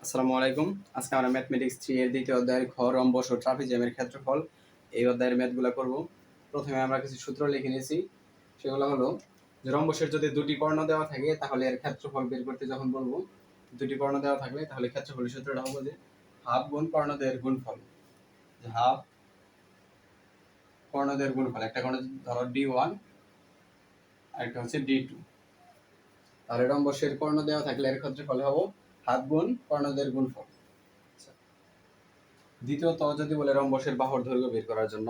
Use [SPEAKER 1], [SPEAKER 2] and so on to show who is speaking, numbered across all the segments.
[SPEAKER 1] আসসালামু আলাইকুম। আজকে আমরা ম্যাথমেটিক্স 3 এর দ্বিতীয় অধ্যায়ের ঘ, রম্বস ও ট্রাপিজিয়ামের ক্ষেত্রফল এই অধ্যায়ের ম্যাথগুলো করব। প্রথমে আমরা কিছু সূত্র লিখে নিয়েছি। সেগুলো হলো যে রম্বসের যদি দুটি কর্ণ দেওয়া থাকে তাহলে এর ক্ষেত্রফল বের করতে যখন বলবো, দুটি কর্ণ দেওয়া থাকলে তাহলে ক্ষেত্রফলের সূত্রটা হবে যে হাফ গুণ কর্ণদ্বয়ের গুণফল। যে হাফ কর্ণদ্বয়ের গুণফল, একটা কর্ণ ধরো D1 আর একটা হচ্ছে D2। তাহলে রম্বসের কর্ণ দেওয়া থাকলে এর ক্ষেত্রফল হবে হাফ গুণ কর্ণদ্বয়ের গুণফল। দ্বিতীয়ত যদি বলে রম্বসের বাহুর দৈর্ঘ্য বের করার জন্য,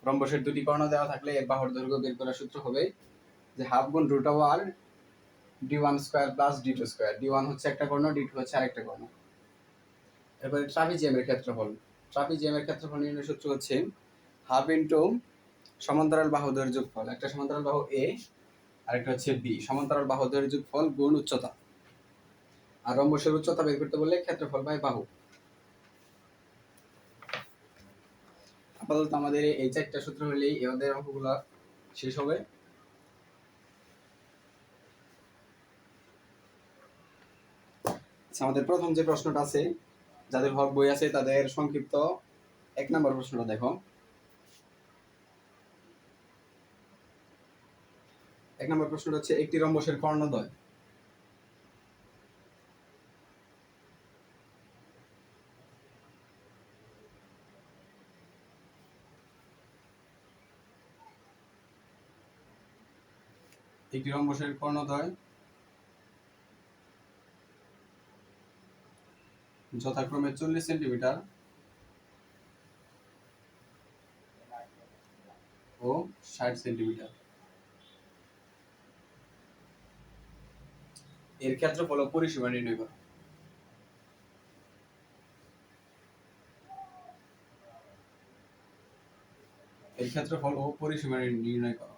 [SPEAKER 1] রম্বসের দুটি কর্ণ দেওয়া থাকলে এর বাহুর দৈর্ঘ্য বের করার সূত্র হবে যে হাফ গুণ root over D1 square plus D2 square. D1 হচ্ছে একটা কর্ণ, D2 হচ্ছে আরেকটা কর্ণ। এরপরে ট্রাপিজিয়ামের ক্ষেত্রফল। ট্রাপিজিয়ামের ক্ষেত্রফল নির্ণয়ের সূত্র হচ্ছে হাফ ইনটু সমান্তরাল বাহুদের যোগফল। একটা সমান্তরাল বাহু A আরেকটা হচ্ছে B। সমান্তরাল বাহুদের যোগফল গুণ উচ্চতা। আর রম্বসের উচ্চতা বের করতে বললে ক্ষেত্রফল বাই বাহু। আপাতত আমাদের এই চারটা সূত্র হলেই এই অধ্যায়ের অঙ্কগুলো শেষ হবে। আমাদের প্রথম যে প্রশ্নটা আছে, যাদের হক বই আছে তাদের সংক্ষিপ্ত 1 নম্বর প্রশ্নটা দেখো। 1 নম্বর প্রশ্নটা হচ্ছে একটি রম্বসের কর্ণদ্বয় যথাক্রমে 40 সেন্টিমিটার ও 60 সেন্টিমিটার। এর ক্ষেত্রফল ও পরিসীমা নির্ণয় করো। এর ক্ষেত্রফল ও পরিসীমা নির্ণয় করো।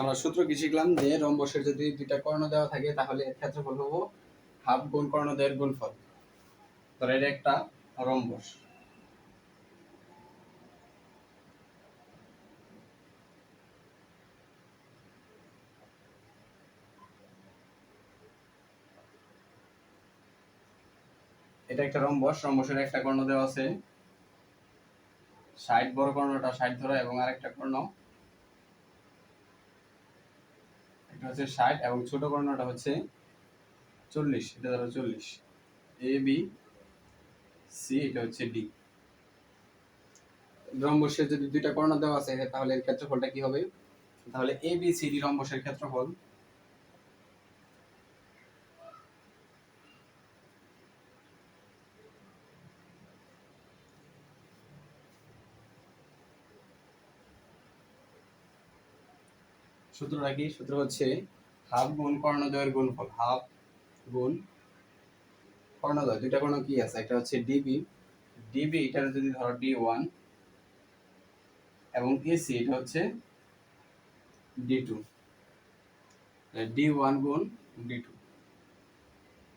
[SPEAKER 1] আমরা সূত্র কি শিখলাম যে রম্বসের যদি দুইটা কর্ণ দেওয়া থাকে তাহলে এর ক্ষেত্রফল হবে হাফ গুণ কর্ণদ্বয়ের গুণফল। ধর এটা একটা রম্বস। এটা একটা রম্বস। রম্বসের একটা কর্ণ দেওয়া আছে 60, বড় কর্ণটা 60 ধরো, এবং আরেকটা কর্ণ এটা হচ্ছে 60 এবং ছোট কর্ণটা হচ্ছে 40। এটা ধরো 40। এ বি সি, এটা হচ্ছে ডি। রম্বসের যদি দুইটা কর্ণ দেওয়া আছে তাহলে এর ক্ষেত্রফলটা কি হবে? তাহলে এ বি সি ডি রম্বসের ক্ষেত্রফল সূত্রটা কি? সূত্র হচ্ছে হাফ গুণ কর্ণদ্বয়ের গুণফল। হাফ গুণ কর্ণদ্বয়, দুইটা কর্ণ কি আছে? একটা হচ্ছে ডিবি। ডিবি এটা যদি ধরো D1 এবং এসি এটা হচ্ছে D2। D1 গুণ D2,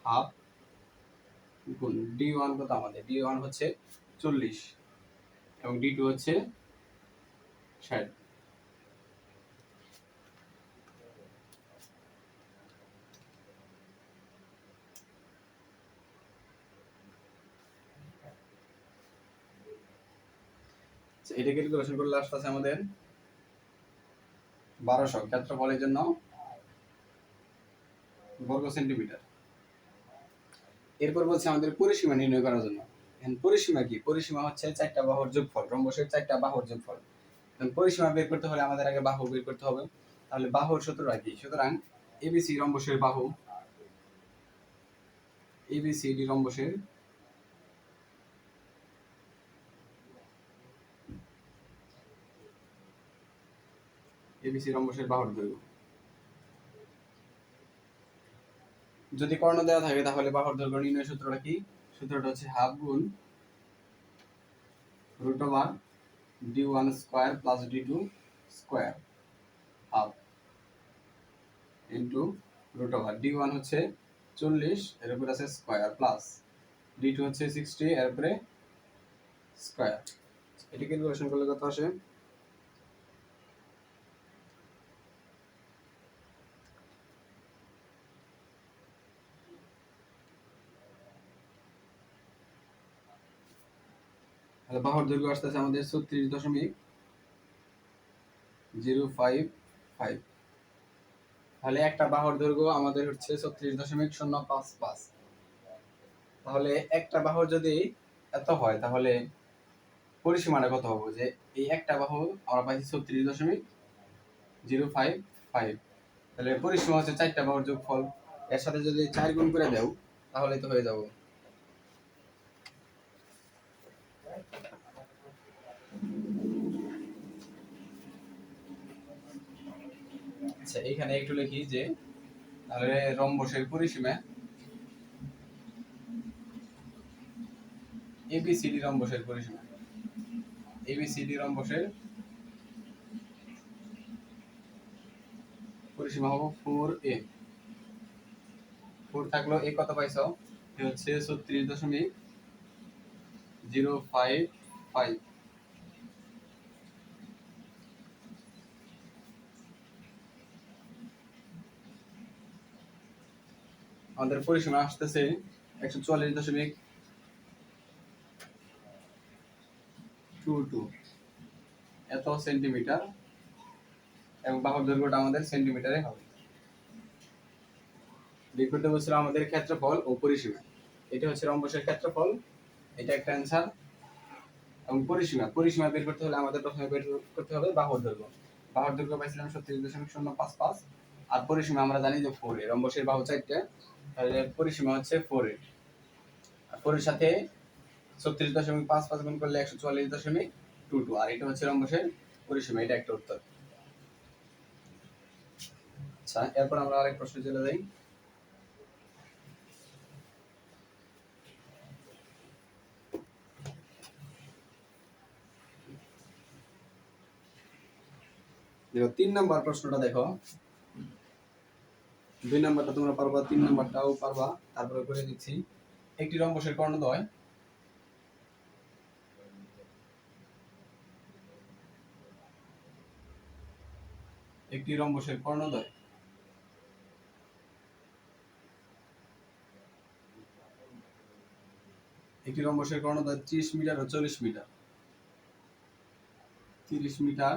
[SPEAKER 1] হাফ গুণ D1 কত আমাদের? D1 হচ্ছে 40 এবং D2 হচ্ছে 60। এটা ক্যালকুলেশন করলে আসছে আমাদের 1200 ক্ষেত্রফলের জন্য বর্গ সেন্টিমিটার। এরপর বলছে আমাদের পরিসীমা নির্ণয় করার জন্য। এখন পরিসীমা কি? পরিসীমা হচ্ছে চারটা বাহুর যোগফল, রম্বসের চারটা বাহুর যোগফল। এখন পরিসীমা বের করতে হলে আমাদের আগে বাহু বের করতে হবে। তাহলে বাহুর সূত্রটা কি? সুতরাং এবিসি রম্বসের বাহু, এবিসিডি রম্বসের এবিসি রম্বসের বাহুর দৈর্ঘ্য। যদি কর্ণ দেওয়া থাকে তাহলে বাহুর দৈর্ঘ্য নির্ণয় সূত্রটা কি? সূত্রটা হচ্ছে হাফ গুণ root over D1 square plus D2 square, half into root over D1 হচ্ছে 40, এর উপরে আছে স্কয়ার, প্লাস D2 হচ্ছে 60, এর উপরে স্কয়ার। এটা ক্যালকুলেশন করলে কত আসে? তাহলে বাহুর দৈর্ঘ্য আসতেছে আমাদের 36.055। তাহলে একটা বাহুর দৈর্ঘ্য আমাদের হচ্ছে 36.055। তাহলে একটা বাহুর যদি এত হয় তাহলে পরিসীমাটা কত হবে? যে এই একটা বাহু আমরা পাইছি 36.055, তাহলে পরিসীমা হচ্ছে 4টা বাহুর যোগফল। এর সাথে যদি 4 গুণ করে দাও তাহলে তো হয়ে যাবে। আচ্ছা, এখানে একটু লিখি যে তাহলে রম্বসের পরিসীমা এবিসিডি রম্বসের পরিসীমা, এবিসিডি রম্বসের পরিসীমা হবে 4a। 4 থাকলো, এ কত পাইছো? এ হচ্ছে 36.055। আমাদের পরিসীমা আসতেছে 144.22 এত সেন্টিমিটার, এবং বাহুর দৈর্ঘ্যটা আমাদের সেন্টিমিটারে হবে। বের করতে বলছিল আমাদের ক্ষেত্রফল ও পরিসীমা। এটা হচ্ছে রম্বসের ক্ষেত্রফল, এটা একটা অ্যান্সার। এবং পরিসীমা, পরিসীমা বের করতে হলে আমাদের প্রথমে বের করতে হবে বাহুর দৈর্ঘ্য। বাহুর দৈর্ঘ্য পাইছিলাম 36.055, আর পরিসীমা আমরা জানি যে 4a। রম্বসের বাহু 4টে, তাহলে পরিসীমা হচ্ছে 4a। আর 4 এর সাথে 36.55 গুণ করলে 144.22, আর এটা হচ্ছে রম্বসের পরিসীমা। এটা একটা উত্তর। আচ্ছা, এরপর আমরা আরেক প্রশ্নে চলে যাই। দেখো 3 নাম্বার প্রশ্নটা দেখো। 2 নাম্বারটা তোমরা পারবা, 3 নাম্বারটাও পারবা, তারপরে করে দিচ্ছি। একটি রম্বসের কর্ণদ্বয় একটি রম্বসের কর্ণদ্বয় একটি রম্বসের কর্ণদ্বয় 30 মিটার ও 40 মিটার, 30 মিটার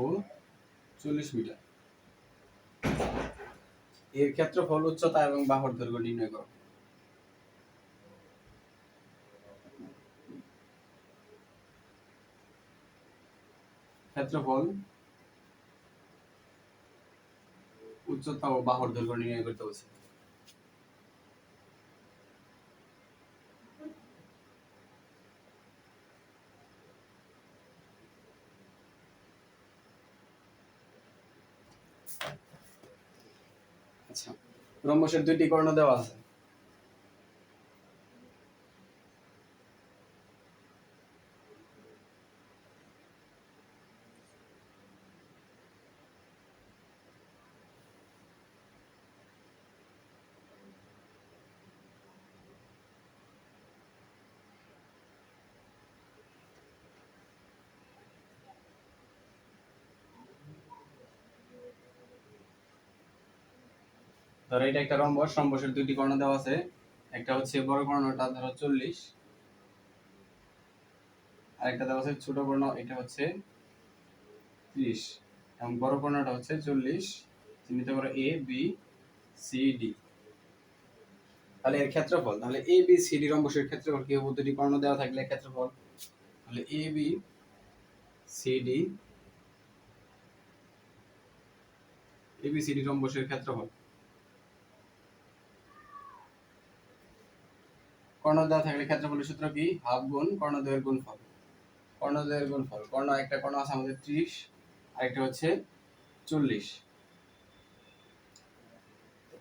[SPEAKER 1] ও 40 মিটার। এর ক্ষেত্রফল, উচ্চতা এবং বাহুর দৈর্ঘ্য নির্ণয় করো। ক্ষেত্রফল, উচ্চতা ও বাহুর দৈর্ঘ্য নির্ণয় করতে বলছে। আচ্ছা, রম্বসের 2টি কর্ণ দেওয়া আছে। ধরো এটা একটা রম্বস, রম্বসের 2টি কর্ণ দেওয়া আছে। একটা হচ্ছে বড় কর্ণটা ধরো 40, আর একটা দেওয়া আছে ছোট কর্ণ, এটা হচ্ছে 30, এবং বড় কর্ণটা হচ্ছে 40। চিহ্নিত করো এ বি সি ডি। তাহলে এর ক্ষেত্রফল, তাহলে এ বি সি ডি রম্বসের ক্ষেত্রফল কি হবে? 2টি কর্ণ দেওয়া থাকলে ক্ষেত্রফল, তাহলে A B C D, A B C D রম্বসের ক্ষেত্রফল। কর্ণ দেওয়া থাকলে ক্ষেত্রফলের সূত্র কি? হাফ গুণ কর্ণদ্বয়ের গুণফল। কর্ণদ্বয়ের গুণফল, কর্ণ একটা কর্ণ আছে আমাদের 30, আরেকটা হচ্ছে 40।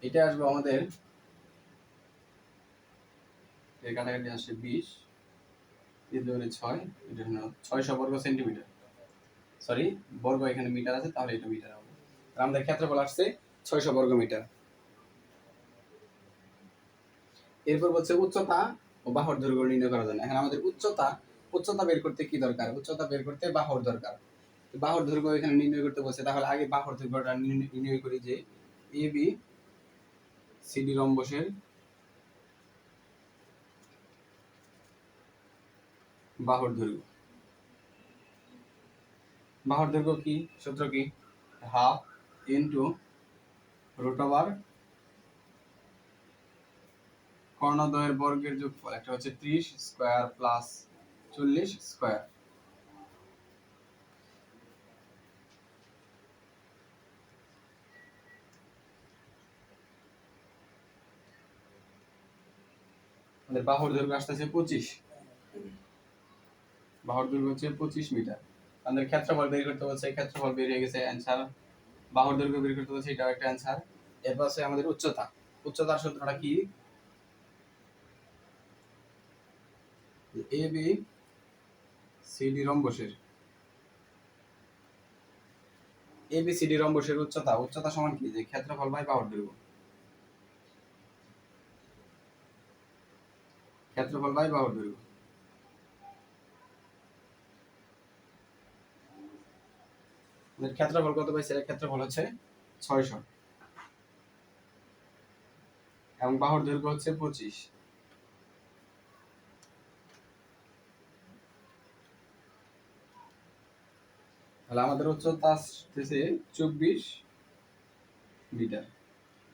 [SPEAKER 1] এটা আসবে আমাদের, এর কাটাকাটি আসছে 20, 3 দুগুণে 6, এটা হলো 600 বর্গ সেন্টিমিটার। সরি, বর্গ এখানে মিটার আছে, তাহলে এটা মিটার হবে। আমাদের ক্ষেত্রফল আসছে 600 বর্গ মিটার। এরপর বলছে উচ্চতা ও বাহুর দৈর্ঘ্য নির্ণয় করার জন্য। এখন আমাদের উচ্চতা উচ্চতা বের করতে কি দরকার? উচ্চতা বের করতে বাহুর দরকার। বাহুর দৈর্ঘ্য এখানে নির্ণয় করতে বলছে, তাহলে আগে বাহুর দৈর্ঘ্যটা নির্ণয় করি যে এ বি সিডি রম্বসের বাহুর দৈর্ঘ্য। বাহুর দৈর্ঘ্য কি? সূত্র কি? হাফ ইন্টু রুট ওভার কর্ণদ্বয়ের বর্গের যোগফল। একটা হচ্ছে 30 স্কয়ার প্লাস 40 স্কয়ার। আমাদের বাহুর দৈর্ঘ্য আসতেছে 25। বাহুর দৈর্ঘ্য হচ্ছে 25 মিটার। আমাদের ক্ষেত্রফল বের করতে বলছে, ক্ষেত্রফল বের হয়ে গেছে অ্যান্সার। বাহুর দৈর্ঘ্য বের করতে বলছে, এটাও একটা অ্যান্সার। এরপর আছে আমাদের উচ্চতা। উচ্চতার সূত্রটা কি? এ বি সিডি রম্বসের এবিসিডি রম্বসের উচ্চতা। উচ্চতা সমান কি? যে ক্ষেত্রফল বাই বাহুর দৈর্ঘ্য। ক্ষেত্রফল বাই বাহুর দৈর্ঘ্য। ক্ষেত্রফল কত পাইছে? ক্ষেত্রফল হচ্ছে 600 এবং বাহুর দৈর্ঘ্য হচ্ছে 25। তাহলে আমাদের উচ্চতা আসতেছে 24 মিটার।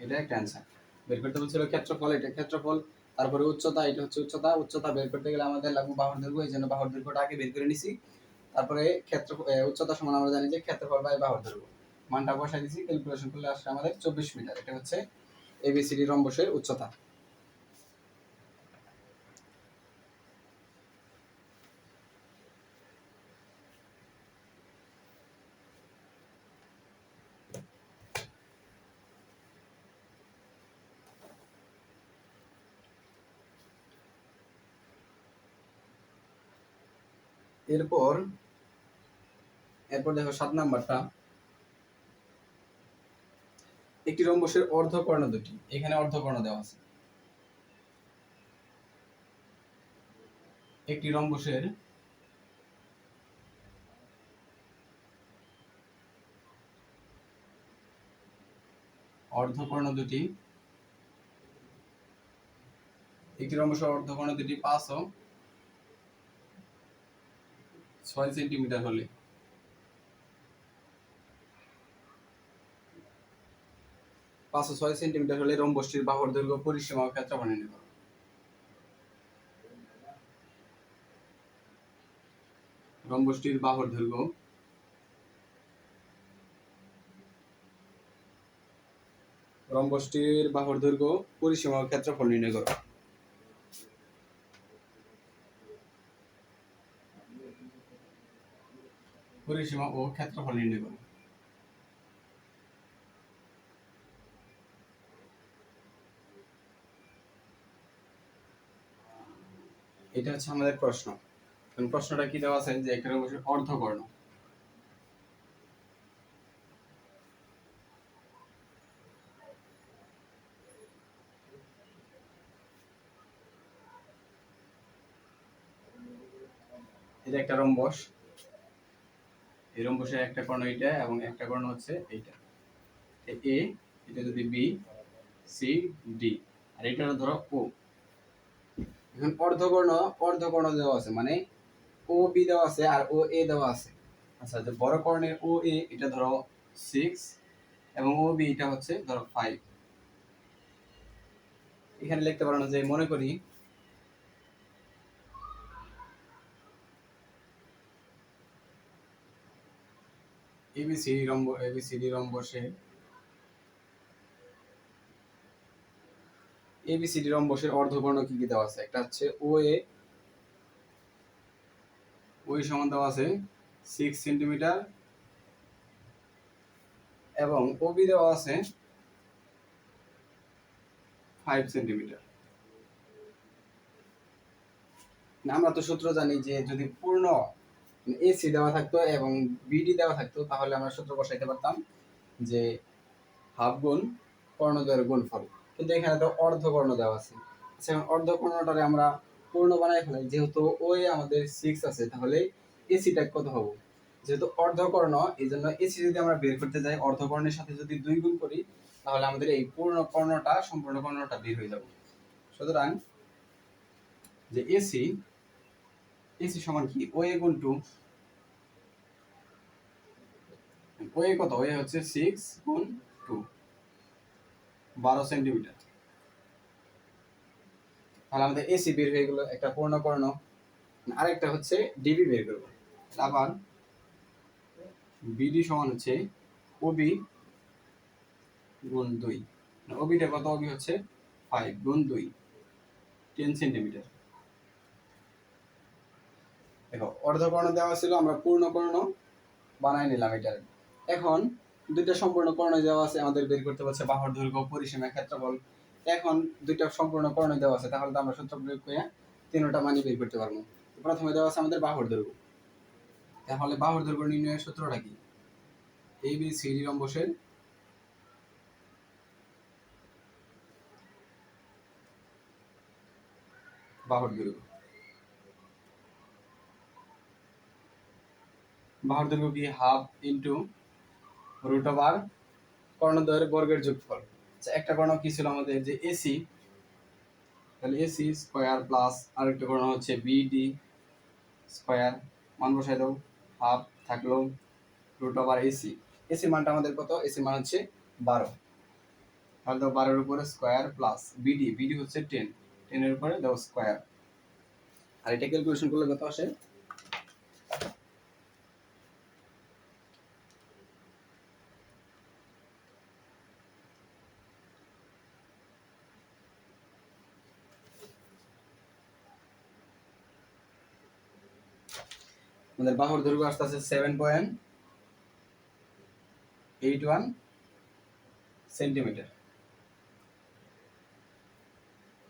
[SPEAKER 1] এটা একটা অ্যান্সার। বের করতে বলছিল ক্ষেত্রফল, এটা ক্ষেত্রফল, তারপরে উচ্চতা, এটা হচ্ছে উচ্চতা। উচ্চতা বের করতে গেলে আমাদের লাগবে বাহুর দৈর্ঘ্য, এই জন্য বাহুর দৈর্ঘ্যটা আগে বের করে নিছি। তারপরে উচ্চতা সমান আমরা জানি যে ক্ষেত্রফল বাই বাহুর দৈর্ঘ্য। মানটা বসাই দিছি, ক্যালকুলেশন করলে আসছে আমাদের 24 মিটার। এটা হচ্ছে এবিসিডি রম্বসের উচ্চতা। এরপর দেখো 7 নাম্বারটা, একটি রম্বসের অর্ধকর্ণ দুটি। এখানে অর্ধকর্ণ দেওয়া আছে। একটি রম্বসের অর্ধকর্ণ দুটি, একটি রম্বসের অর্ধকর্ণ দুটি 5 ও 6 সেন্টিমিটার হলে 5 ও 6 সেন্টিমিটার হলে রম্বসটির বাহুর দৈর্ঘ্য, পরিসীমা ও ক্ষেত্রফল নির্ণয় করো। রম্বসটির বাহুর দৈর্ঘ্য, রম্বসটির বাহুর দৈর্ঘ্য, পরিসীমা ও ক্ষেত্রফল নির্ণয় করো। পরিসীমা ও ক্ষেত্রফল নির্ণয় করো। এটা হচ্ছে আমাদের প্রশ্ন। প্রশ্নটা কি দেওয়া আছে? যে একটা রম্বসের অর্ধকর্ণ, এটা একটা রম্বস, এই রম্বসের একটা কর্ণ এটা এবং একটা কর্ণ হচ্ছে এইটা, এ, এটা যদি বি, সি, ডি, আর এটা ধরো ও। এখন অর্ধকর্ণ দেওয়া আছে, মানে ও বি দেওয়া আছে আর ও এ দেওয়া আছে। আচ্ছা, যে বড় কর্ণের ও এ এটা ধরো 6 এবং ও বি এটা হচ্ছে ধরো 5। এখানে লিখতে পারো না যে মনে করি এবিসিডি রম্বসের অর্ধকর্ণ কি কি দেওয়া আছে? একটা হচ্ছে ও এ, ওই সমান দেওয়া আছে 6 সেন্টিমিটার এবং ওবি দেওয়া আছে 5 সেন্টিমিটার। আমরা তো সূত্র জানি যে যদি পূর্ণ এসি দেওয়া থাকতো এবং বিডি দেওয়া থাকতো, তাহলে আমরা সূত্র বসাইতে পারতাম যে হাফ গুণ কর্ণদ্বয়ের গুণফল। কিন্তু এখানে তো অর্ধকর্ণ দেওয়া আছে। আচ্ছা, অর্ধকর্ণটারে আমরা পূর্ণ বানায় ফেলাই, যেহেতু ওই আমাদের 6 আছে, তাহলে এসিটা কত হবে? যেহেতু অর্ধকর্ণ, এই জন্য এসি যদি আমরা বের করতে যাই অর্ধকর্ণের সাথে যদি 2 গুণ করি, তাহলে আমাদের এই পূর্ণ কর্ণটা সম্পূর্ণ কর্ণটা বের হয়ে যাবে। সুতরাং যে এসি সমান কি ওএ গুণ 2, ওএ কত? ওএ হচ্ছে 6 গুণ 2, 12 সেন্টিমিটার। তাহলে আমাদের এসি বের হয়ে গেল, একটা পূর্ণ কর্ণ। আরেকটা হচ্ছে ডিবি বের করব। আবার বিডি সমান হচ্ছে ওবি গুণ 2, ওবিটা কত? ওবি হচ্ছে 5 গুণ 2, 10 সেন্টিমিটার। দেখো অর্ধকর্ণ দেওয়া ছিল, আমরা পূর্ণ কর্ণ বানাই নিলাম এটার। এখন দুইটা সম্পূর্ণ কর্ণ দেওয়া আছে, আমাদের বের করতে বলছে বাহুর দৈর্ঘ্য, পরিসীমা, ক্ষেত্রফল। এখন দুইটা সম্পূর্ণ কর্ণ দেওয়া আছে, তাহলে তো আমরা সূত্র প্রয়োগ করে তিনটা মানই বের করতে পারবো। প্রথমে দেওয়া আছে আমাদের বাহুর দৈর্ঘ্য, তাহলে বাহুর দৈর্ঘ্য নির্ণয়ের সূত্রটা কি? এ বি সি ডি রম্বসের বাহুর দৈর্ঘ্য। বাহুর দৈর্ঘ্য কি? হাফ ইন্টু রুট ওভার কর্ণদ্বয়ের বর্গের যোগফল। আচ্ছা, একটা কর্ণ কি ছিল আমাদের? যে এসি, তাহলে এসি স্কয়ার প্লাস আরেকটা কর্ণ হচ্ছে বিডি স্কয়ার। মান বসাই দাও, হাফ থাকলো রুট ওভার এসি। এসি মানটা আমাদের কত? এসি মান হচ্ছে 12, তাহলে দাও 12 এর উপরে স্কয়ার প্লাস বিডি হচ্ছে 10, 10 এর উপরে দাও স্কয়ার। আর এটা ক্যালকুলেশন করলে কত আসে? আমাদের বাহুর দৈর্ঘ্য আসতে আছে 7.81 সেন্টিমিটার।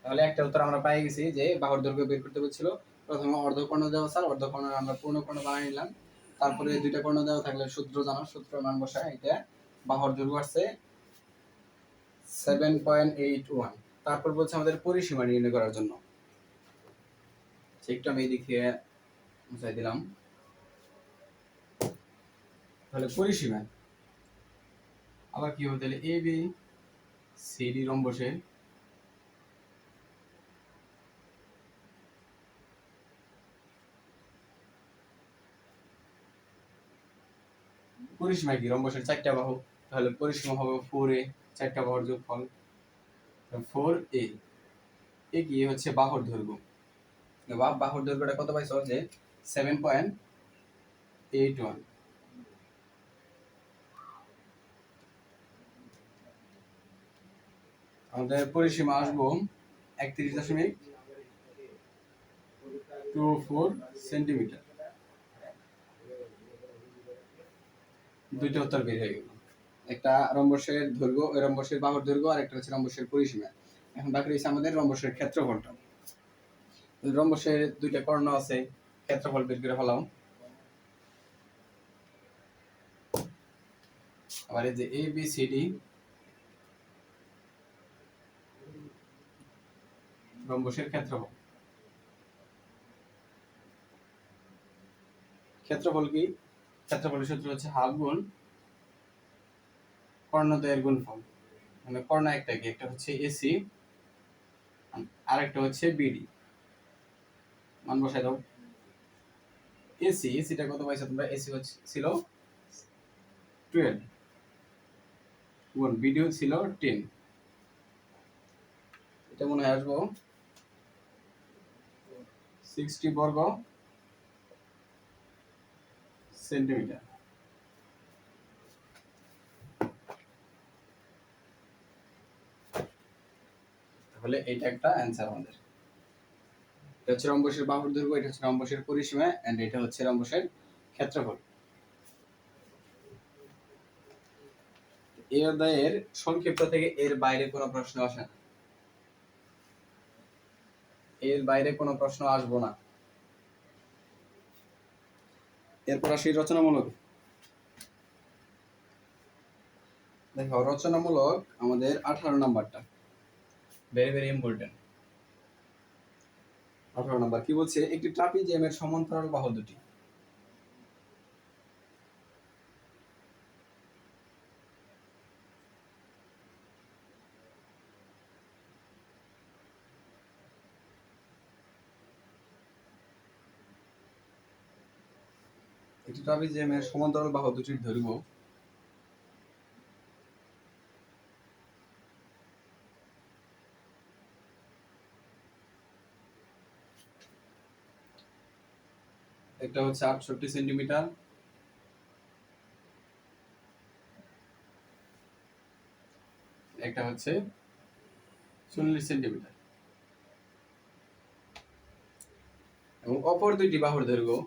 [SPEAKER 1] তাহলে একটা উত্তর আমরা পেয়ে গেছি যে বাহুর দৈর্ঘ্য বের করতে বলছিল। প্রথমে অর্ধকর্ণ দেওয়া স্যার, অর্ধকর্ণ আমরা পূর্ণ কর্ণ বানিয়ে নিলাম। তারপরে দুইটা কর্ণ দেওয়া থাকলে সূত্র জানো, সূত্র মান বসায় এটা বাহুর দৈর্ঘ্য আসছে 7.81। তারপর বলছে আমাদের পরিসীমা নির্ণয় করার জন্য, একটু আমি এদিকে মুছাই দিলাম। তাহলে পরিসীমা আবার কি হবে? তাহলে এ বি সি ডি রম্বসের পরিসীমা কি? রম্বসের 4টা বাহু, তাহলে পরিসীমা হবে 4a, 4টা বাহুর যোগফল 4a। এ কি হচ্ছে বাহুর দৈর্ঘ্য। বাহুর দৈর্ঘ্যটা কত পাইছো? যে 7.81। আমাদের পরিসীমা আসবো 31.24 সেন্টিমিটার। দুইটা উত্তর বের হয়ে গেল, একটা রম্বসের দৈর্ঘ্য, ওই রম্বসের বাহুর দৈর্ঘ্য, আর একটা হচ্ছে রম্বসের পরিসীমা। এখন বাকি রয়েছে আমাদের রম্বসের ক্ষেত্রফলটা। রম্বসের দুইটা কর্ণ আছে, ক্ষেত্রফল বের করে ফেলাম। আবার এই যে এ বি সি ডি রম্বসের ক্ষেত্রফল। ক্ষেত্রফল কি? ক্ষেত্রফলের সূত্র হচ্ছে হাফ গুণ কর্ণদ্বয়ের গুণফল। মানে কর্ণ একটা কি? একটা হচ্ছে এসি আর একটা হচ্ছে বিডি। মান বসাই দাও। এসিটা কত পাইছো তোমরা? এসি ছিল 12 গুণ বিডি ছিল 10। এটা মনে হয় আসবো 60 বর্গ সেন্টিমিটার। তাহলে এটা একটা অ্যান্সার আমাদের। এটা হচ্ছে রম্বসের বাহুর দৈর্ঘ্য, এটা হচ্ছে রম্বসের পরিসীমা, এন্ড এটা হচ্ছে রম্বসের ক্ষেত্রফল। এই অধ্যায়ের সংক্ষিপ্ত থেকে এর বাইরে কোনো প্রশ্ন আসে না, এর বাইরে কোনো প্রশ্ন আসবো না। এরপর আসি রচনামূলক। দেখো রচনামূলক আমাদের 18 নাম্বারটা ভেরি ভেরি ইম্পর্টেন্ট। 18 নম্বর কি বলছে, একটি ট্রাপিজিয়ামের সমান্তরাল বাহু দুটি। একটি ট্রাপিজিয়ামের সমান্তরাল বাহু দুটির দৈর্ঘ্য একটা হচ্ছে 68 সেন্টিমিটার, একটা হচ্ছে 40 সেন্টিমিটার, এবং অপর দুইটি বাহুর দৈর্ঘ্য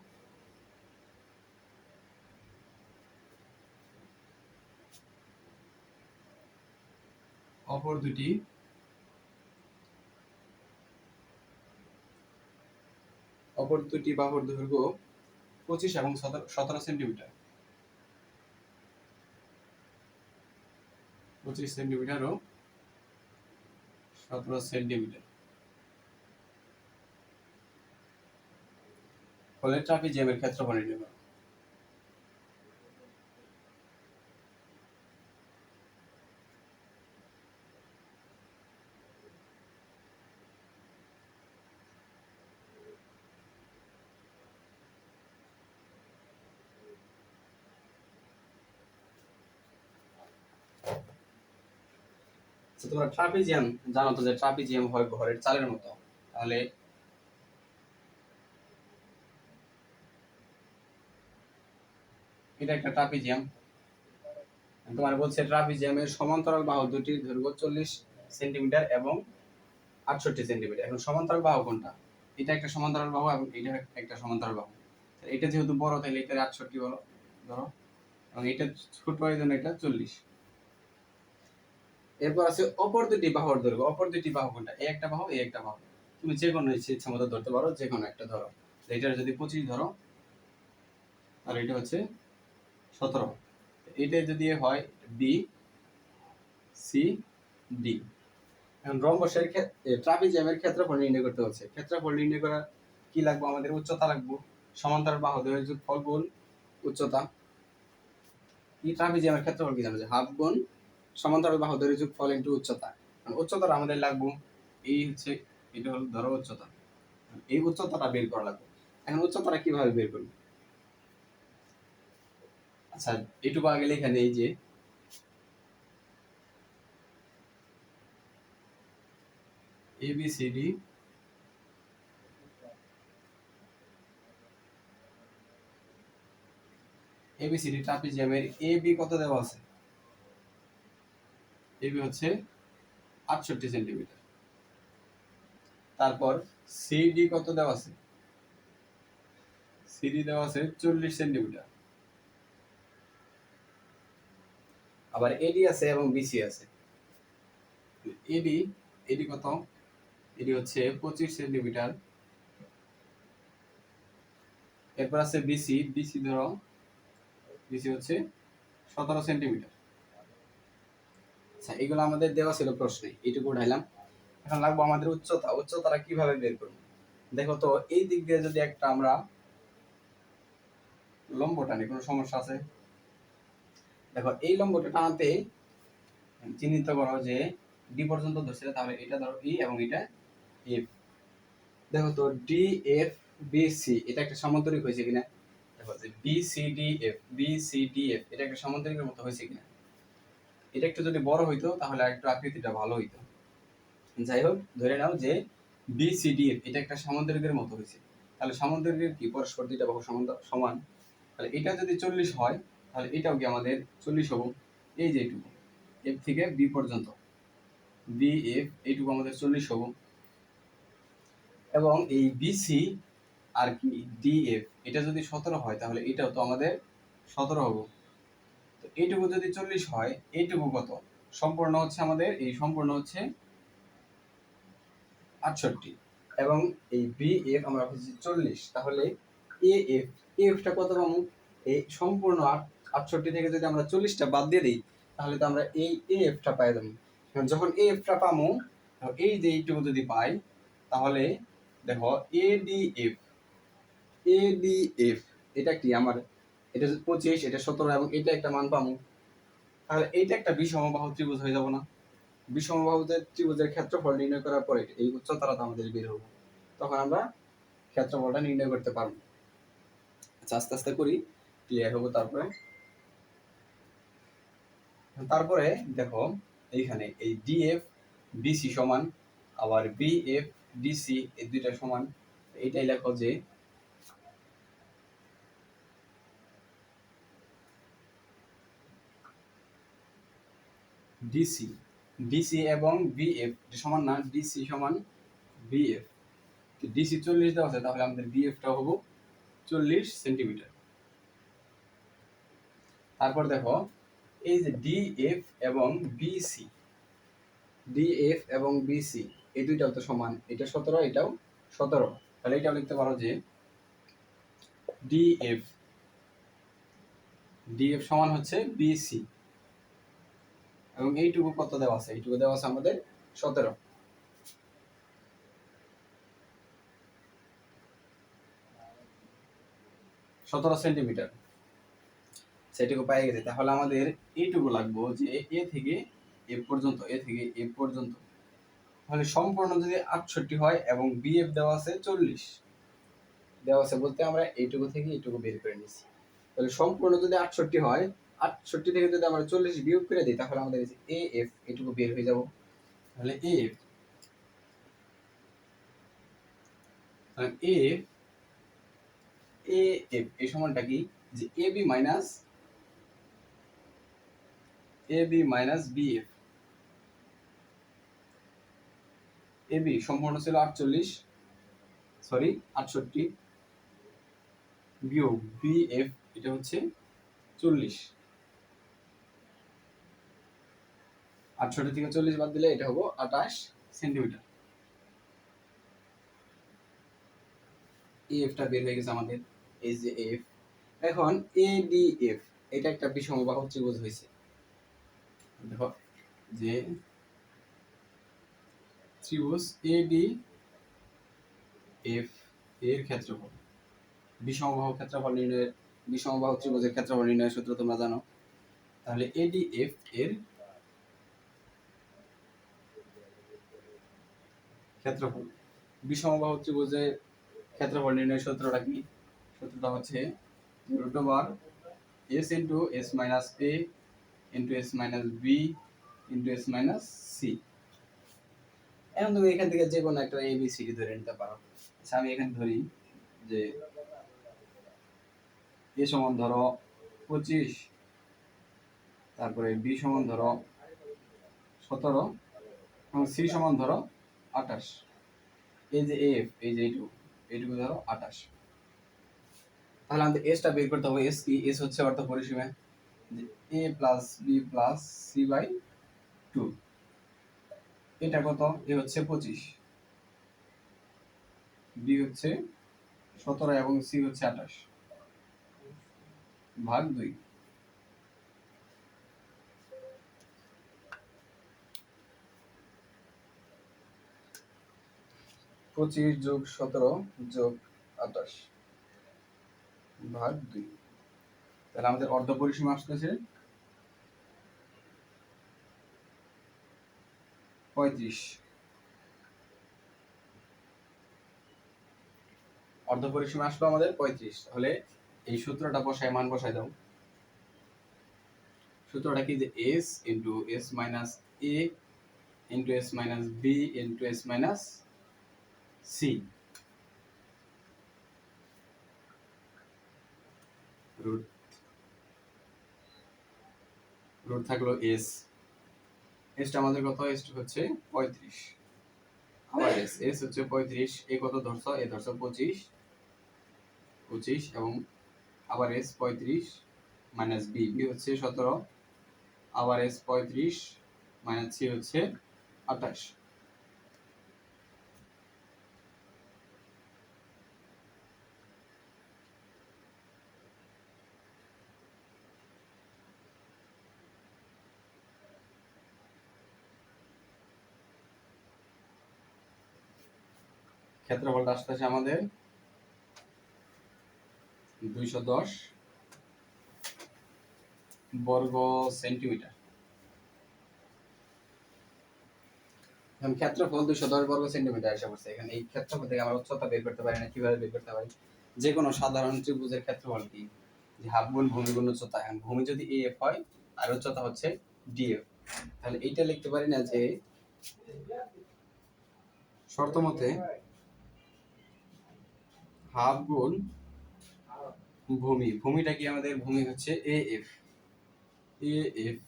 [SPEAKER 1] অপর দুটি বাহুর দৈর্ঘ্য 25 এবং 17 সেন্টিমিটার, 25 সেন্টিমিটার ও 17 সেন্টিমিটার হলে ট্রাপিজিয়ামের ক্ষেত্রফল নির্ণয় করো। তোমরা ট্রাপিজিয়াম জানো তো, যে ট্রাপিজিয়াম হয় ঘরের চালের মতো, তাহলে এটা একটা ট্রাপিজিয়াম। তোমার বলছে ট্রাপিজিয়ামের সমান্তরাল বাহু দুটির দৈর্ঘ্য 40 সেন্টিমিটার এবং 68 সেন্টিমিটার। এখন সমান্তরাল বাহু কোনটা? এটা একটা সমান্তরাল বাহু এবং এটা একটা সমান্তরাল বাহু। এটা যেহেতু বড়, তাহলে এটা 68 বলো ধরো, এবং এটা ছোট এই জন্য এটা 40। এরপর আছে অপর দুটি বাহুর দৈর্ঘ্য। অপর দুটি বাহু কোনটা? এই একটা বাহু, এই একটা বাহু। তুমি যে কোনো ইচ্ছা মতো ধরতে পারো, যে কোনো একটা ধরো। এটার যদি 25 ধরো, আর এটা হচ্ছে 17। এটা যদি হয় বি সি ডি। এখন রম্বসের ট্রাপিজিয়ামের ক্ষেত্রফল নির্ণয় করতে হচ্ছে। ক্ষেত্রফল নির্ণয় করার কি লাগবে? আমাদের উচ্চতা লাগবে। সমান্তরাল বাহু দ্বয়ের যোগফল গুণ উচ্চতা। এই ট্রাপিজিয়ামের ক্ষেত্রফল কি জানো? যে হাফ গুণ সমান্তরাল বাহু দ্বয়ের যোগফল ইনটু উচ্চতা। উচ্চতাটা আমাদের লাগবে, এই হচ্ছে এটা হলো ধরো উচ্চতা। এই উচ্চতাটা বের করা লাগবে। এখন উচ্চতাটা কিভাবে বের করব? আচ্ছা, এইটুকু আগে লেখা নেই যে ABCD ট্রাপিজিয়ামের AB কত দেওয়া আছে? AB হচ্ছে 68 সেন্টিমিটার। তারপর CD কত দেওয়া আছে? CD দেওয়া আছে 40 সেন্টিমিটার। আবার AD আছে এবং BC আছে। AD কত? AD হচ্ছে 25 সেন্টিমিটার। এরপর আছে BC ধরো, BC হচ্ছে 17 সেন্টিমিটার। আচ্ছা, এগুলো আমাদের দেওয়া ছিল প্রশ্নে, এইটুকু উঠাইলাম। এখন লাগবে আমাদের উচ্চতা। উচ্চতাটা কিভাবে বের করব? দেখো তো, এই দিক দিয়ে যদি একটা আমরা লম্ব টানি, কোনো সমস্যা আছে? দেখো, এই লম্বটা টানাতে চিহ্নিত করো যে ডি পর্যন্ত ধরছে, তাহলে এটা ধরো ই এবং এটা এফ। দেখো তো, ডি এফ বি সি এটা একটা সামান্তরিক হয়েছে কিনা? দেখো যে বি সি ডি এফ এটা একটা সামান্তরিকের মতো হয়েছে কিনা? এটা একটু যদি বড় হইতো তাহলে একটু আকৃতিটা ভালো হইতো। যাই হোক, ধরে নাও যে বি সি ডি এফ এটা একটা সামান্তরিকের মতো হয়েছে। তাহলে সামান্তরিকের কি পরস্পর দুইটা বাহু সমান। তাহলে এটা যদি 40 হয়, তাহলে এটাও কি আমাদের 40 হবো। এই যে এইটুকু এফ থেকে বি পর্যন্ত, বি এফ এইটুকু আমাদের 40 হবো। এবং এই বিসি আর কি ডি এফ এটা যদি 17 হয়, তাহলে এটাও তো আমাদের 17 হবো। তো এইটুকু যদি 40 হয়, এইটুকু কত? সম্পূর্ণ হচ্ছে আমাদের, এই সম্পূর্ণ হচ্ছে 68। এবং এই বি এফ আমরা হচ্ছে 40, তাহলে এ এফটা কত পাবো? এই সম্পূর্ণ 68 থেকে যদি আমরা 40টা বাদ দিয়ে দিই, তাহলে তো আমরা এই এফটা পাই যাবো। যখন এফটা পাবো, এই যে এইটুকু যদি পাই, তাহলে দেখো এডিএফ, এডিএফ এটা কি আমার, এটা 25, এটা 17 এবং এটা একটা মান পাবো, তাহলে এইটা একটা বিষমবাহু ত্রিভুজ হয়ে যাব না? বিষমবাহু ত্রিভুজের ক্ষেত্রফল নির্ণয় করার পরে এই উচ্চতাটা তো আমাদের বের হবে, তখন আমরা ক্ষেত্রফলটা নির্ণয় করতে পারবো। আচ্ছা আস্তে আস্তে করি, ক্লিয়ার হবো। তারপরে দেখো এইখানে এই ডিএফ ডিসি সমান, আবার বিএফ ডিসি এই দুইটা সমান, এইটাই লেখো যে ডিসি, ডিসি এবং বিএফ সমান না, ডিসি সমান বিএফ। ডিসি 40 দেওয়া আছে, তাহলে আমাদের বিএফটা হবো 40 সেন্টিমিটার। তারপর দেখো এই যে ডিএফ এবং বিসি, ডিএফ এবং বিসি এই দুইটাও তো সমান, এটা 17 এটাও 17, তাহলে এটাও লিখতে পারো যে ডিএফ, ডিএফ সমান হচ্ছে বিসি, এবং এইটুকু কত দেওয়া আছে, এইটুকু দেওয়া আছে আমাদের 17, 17 সেন্টিমিটার, সেটুকু পাই গেছে। তাহলে আমাদের এইটুকু লাগবো যে এ থেকে এ পর্যন্ত, এ থেকে এ পর্যন্ত, তাহলে সম্পূর্ণ যদি 68 হয় এবং বিএফ দেওয়া আছে 40 দেওয়া আছে, বলতে আমরা এইটুকু থেকে এইটুকু বের করে নিছি, তাহলে সম্পূর্ণ যদি 68 হয়, 68 থেকে যদি আমরা 40 বিয়োগ করে দিই, তাহলে আমাদের এ এফ এইটুকু বের হয়ে যাব। তাহলে এ এফ, এ এফ এই সমানটা কি, যে A B minus BF, A B সম্পূর্ণ ছিল 48, সরি 68, বিয়োগ বিএফ এটা হচ্ছে 40, 68 থেকে 40 বাদ দিলে এটা হবো 28 সেন্টিমিটার। এফটা বের হয়ে গেছে আমাদের, এই যে এফ। এখন এডিএফ এটা একটা বিষমবাহু ত্রিভুজ হয়েছে, দেখো যে ত্রিভুজ এডি এফ এর ক্ষেত্রফল, বিষমবাহু ক্ষেত্রফল নির্ণয়ের, বিষমবাহু ত্রিভুজের ক্ষেত্রফল নির্ণয়ের সূত্র তোমরা জানো। তাহলে এডিএফ এর ক্ষেত্রফল, বিষমবাহু ত্রিভুজের ক্ষেত্রফল নির্ণয়ের সূত্রটা কি? সূত্রটা হচ্ছে root over S into S minus A into S minus B into S minus C. এখন তুমি এখান থেকে যে কোনো একটা এ বি সি ডি ধরে নিতে পারো। আচ্ছা আমি এখানে ধরি যে এ সমান ধরো 25, তারপরে বি সমান ধরো 17 এবং সি সমান ধরো 28। এই যে এফ, এই যে এইটুকু ধরো 28। তাহলে আমাদের এসটা বের করতে হবে। এস কি? এস হচ্ছে অর্থ পরিসীমা, যে A plus B plus C by 2। এটা কত? এ হচ্ছে 25, বি হচ্ছে 17 এবং সি হচ্ছে 28 ভাগ 2। 25 যোগ 17 যোগ 28 ভাগ 2। তাহলে আমাদের অর্ধ পরিসীমা আসতেছে 35। অর্ধ পরিসীমা আসলো আমাদের 35। তাহলে এই সূত্রটা বসায়, মান বসায় দাও। সূত্রটা কি, যে S into S minus A into S minus B into S minus C, root root থাকলো এস, এসটা আমাদের কত? এস হচ্ছে 35, আবার এস হচ্ছে 35, এ কত ধরছো? এ ধরছো 25 এবং আবার এস 35 মাইনাস বি, বি হচ্ছে 17, আবার এস 35 মাইনাস সি হচ্ছে 28। ক্ষেত্রফলটা আসতেছে আমাদের 210 বর্গ সেন্টিমিটার। এখন ক্ষেত্রফল 210 বর্গ সেন্টিমিটার এসে পড়ছে। এখানে এই ক্ষেত্রফল থেকে আমরা উচ্চতা বের করতে পারি না, কিভাবে বের করতে পারি? যে কোনো সাধারণ ত্রিভুজের ক্ষেত্রফল কি, যে হাফ গুণ ভূমি গুণ উচ্চতা। এখন ভূমি যদি এফ হয় আর উচ্চতা হচ্ছে ডিএফ, তাহলে এইটা লিখতে পারি না যে শর্ত মতে হাফ গুণ ভূমি, ভূমিটা কি আমাদের ভূমি হচ্ছে এএফ, এএফ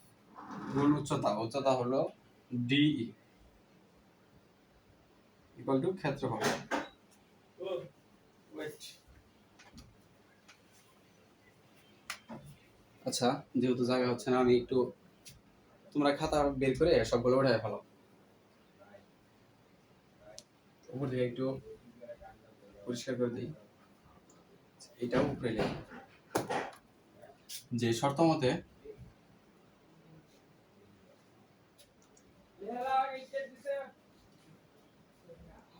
[SPEAKER 1] গুণ উচ্চতা, উচ্চতা হলো ডিই ইকুয়াল টু ক্ষেত্রফল। আচ্ছা, যেহেতু জায়গা হচ্ছে না, আমি একটু তোমরা খাতা বের করে সবগুলো উঠায় ফেলো, উপর থেকে একটু পরিষ্কার করে দিই। এটাও উপরে লিখি যে শর্ত মতে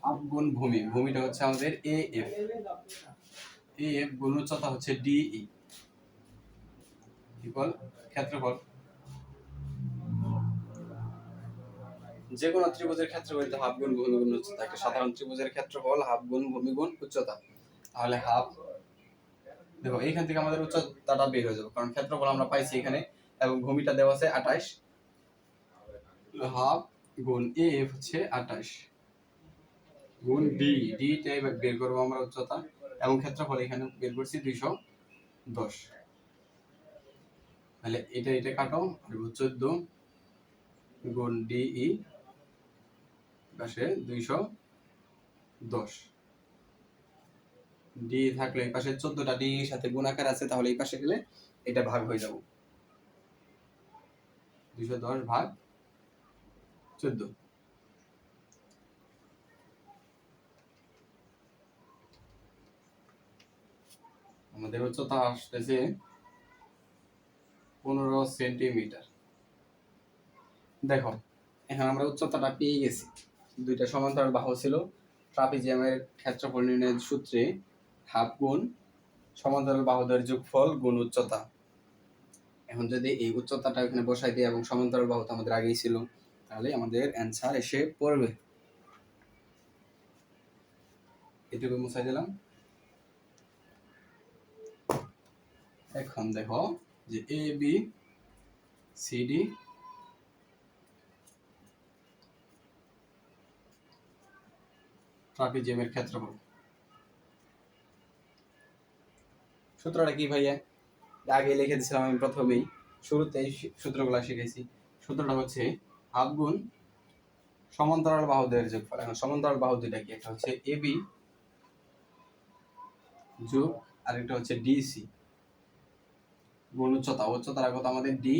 [SPEAKER 1] হাফ গুণ ভূমি, ভূমিটা হচ্ছে আমাদের এএফ, এএফ গুণ উচ্চতা হচ্ছে ডিই ইকুয়াল ক্ষেত্রফল। যে কোনো ত্রিভুজের ক্ষেত্রফল হাফ গুণ ভূমি গুণ উচ্চতা, একটা সাধারণ ত্রিভুজের ক্ষেত্রফল হাফ গুণ ভূমি গুণ উচ্চতা। তাহলে হাফ, দেখো এইখান থেকে আমাদের উচ্চতাটা বের হয়ে যাবে, কারণ ক্ষেত্রফল আমরা পাইছি এখানে এবং ভূমিটা দেওয়া আছে 28, হাফ গুণ এএফ হচ্ছে 28 গুণ ডি, ডিটা এবার বের করবো আমরা উচ্চতা, এবং ক্ষেত্রফল এখানে বের করছি 210। তাহলে এটা এটা কাটো, আর 14 গুণ ডিই পাশে 210, ডি থাকলে এই পাশে 14টা ডি এর সাথে গুণাকার আছে, তাহলে এই পাশে গেলে এটা ভাগ হয়ে যাব, 210 ভাগ 14। আমাদের উচ্চতা আসতেছে 15 সেন্টিমিটার। দেখো এখন আমরা উচ্চতাটা পেয়ে গেছি, দুইটা সমান্তরাল বাহু ছিল, ট্রাপিজিয়ামের ক্ষেত্রফল নির্ণয়ের সূত্রে হাফ গুণ সমান্তরাল বাহুদের যোগফল গুণ উচ্চতা। এখন যদি এই উচ্চতাটা এখানে বসাই দিই এবং সমান্তরাল বাহু তো আমাদের আগেই ছিল, তাহলে আমাদের অ্যান্সার এসে পড়বে। এটুকু মুছাই দিলাম। এখন দেখো যে এ বি সি ডি ট্রাপিজিয়ামের ক্ষেত্রফল, সূত্রটা কি ভাইয়া? আগে লিখে দিয়েছিলাম আমি প্রথমেই, শুরুতেই সূত্রগুলো শিখেছি। সূত্রটা হচ্ছে হাফ গুণ সমান্তরাল বাহুদের যোগফল। এখন সমান্তরাল বাহু দুইটা কি, একটা হচ্ছে এ বি যোগ আরেকটা হচ্ছে ডিসি গুণ উচ্চতা, উচ্চতার কত আমাদের ডি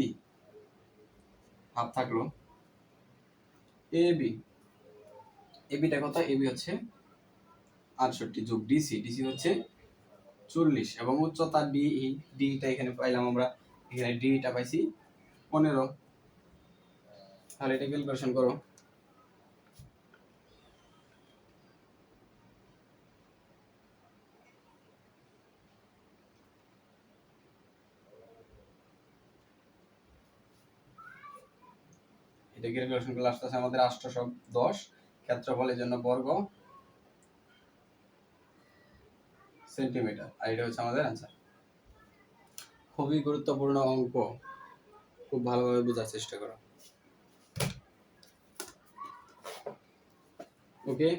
[SPEAKER 1] ই, হাফ থাকলো এ বি, এবিটা কত, এবি হচ্ছে 68 যোগ ডিসি, ডিসি হচ্ছে 40 এবং উচ্চতা ডিই, ডিটা এখানে পাইলাম আমরা, এখানে ডিটা পাইছি 15। তাহলে এটা ক্যালকুলেশন করো। এটা ক্যালকুলেশন করলে আসতেছে আমাদের 810 ক্ষেত্রফলের জন্য বর্গ সেন্টিমিটার, আর এটা হচ্ছে আমাদের অ্যান্সার। খুবই গুরুত্বপূর্ণ অঙ্ক, খুব ভালোভাবে বোঝার চেষ্টা করো। ওকে,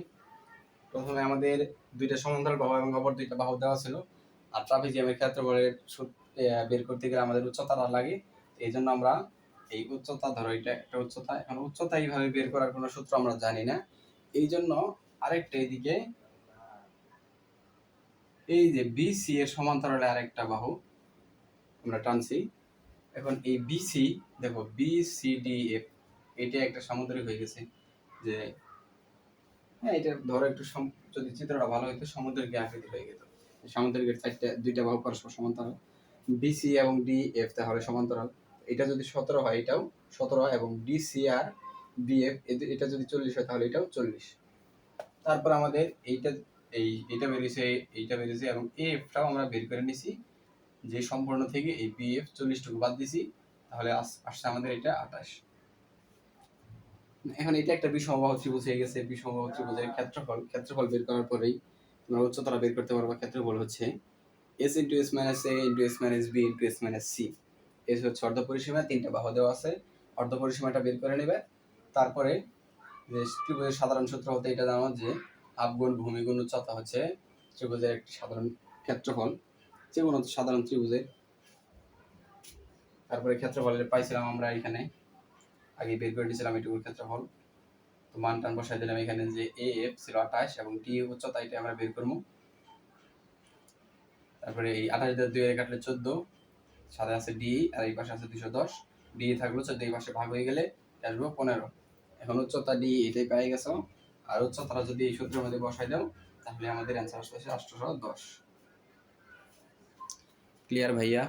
[SPEAKER 1] প্রথমে আমাদের দুইটা সমান্তরাল বাহু এবং অপর দুইটা বাহু দেওয়া ছিল, আর ট্রাপিজিয়ামের ক্ষেত্রফলের বের করতে গেলে আমাদের উচ্চতাটা লাগে, এই জন্য আমরা এই উচ্চতা, ধরো এটা একটা উচ্চতা, এখন উচ্চতা এইভাবে বের করার কোনো সূত্র আমরা জানি না, এই জন্য আরেকটা এদিকে এই যে বিসি এর সমান্তরালে আরেকটা বাহু আমরা টানছি। এখন এই বিসি, দেখো বিসিডিএফ, এটা একটা সামুদ্রিক হয়ে গেছে, যে হ্যাঁ এটা ধরো একটু যদি চিত্রটা ভালো হইতো সমুদ্রের আকৃতি হয়ে গেত, সামুদ্রিকের দুইটা বাহু পরস্পর সমান্তরাল, বিসি এবং ডিএফ তাহলে সমান্তরাল। এটা যদি 17 হয় এটাও 17, এবং ডিসি আর বিএফ এটা যদি 40 হয় তাহলে এটাও 40। তারপর আমাদের এইটা বেরিয়েছে, এইটা বেরিয়েছে, এবং এফটাও আমরা বের করে নিছি, যে সম্পূর্ণ থেকে এই বিএফ 40 বাদ দিছি, তাহলে আসছে আমাদের এটা 28। এখন এটা একটা বিষমবাহু ত্রিভুজ হয়ে গেছে। বিষমবাহু ত্রিভুজের ক্ষেত্রফল বের করার পরেই তোমরা উচ্চতা বের করতে পারবা। ক্ষেত্রফল হচ্ছে s into S minus A into S minus B into S minus C. S হচ্ছে অর্ধপরিসীমা, 3টা বাহু দেওয়া আছে, অর্ধপরিসীমাটা বের করে নেবে। তারপরে যে ত্রিভুজের সাধারণ সূত্র হতে এটা জানো যে হাফ গুণ ভূমি গুণ উচ্চতা হচ্ছে ত্রিভুজের একটি সাধারণ ক্ষেত্রফল, যে কোনো সাধারণ ত্রিভুজের। তারপরে ক্ষেত্রফলের পাইছিলাম আমরা এখানে আগে বের করে দিয়েছিলাম এটুকুর ক্ষেত্রফল, তো মান টান বসাই দিলাম এখানে যে এ এফ ছিল 28 এবং টি উচ্চতা এটা আমরা বের করবো। তারপরে এই 28 দিয়ে 2 এর কাটলে 14, সাথে আছে ডি, আর এই পাশে আছে 210, ডি থাকলো 14, এই পাশে ভাগ হয়ে গেলে আসবো 15। এখন উচ্চতা ডি এটাই পেয়ে গেছো, আর উচ্চতাটা যদি এই সূত্রের মধ্যে বসাই দাও তাহলে আমাদের অ্যান্সার আসছে 810। ক্লিয়ার ভাইয়া?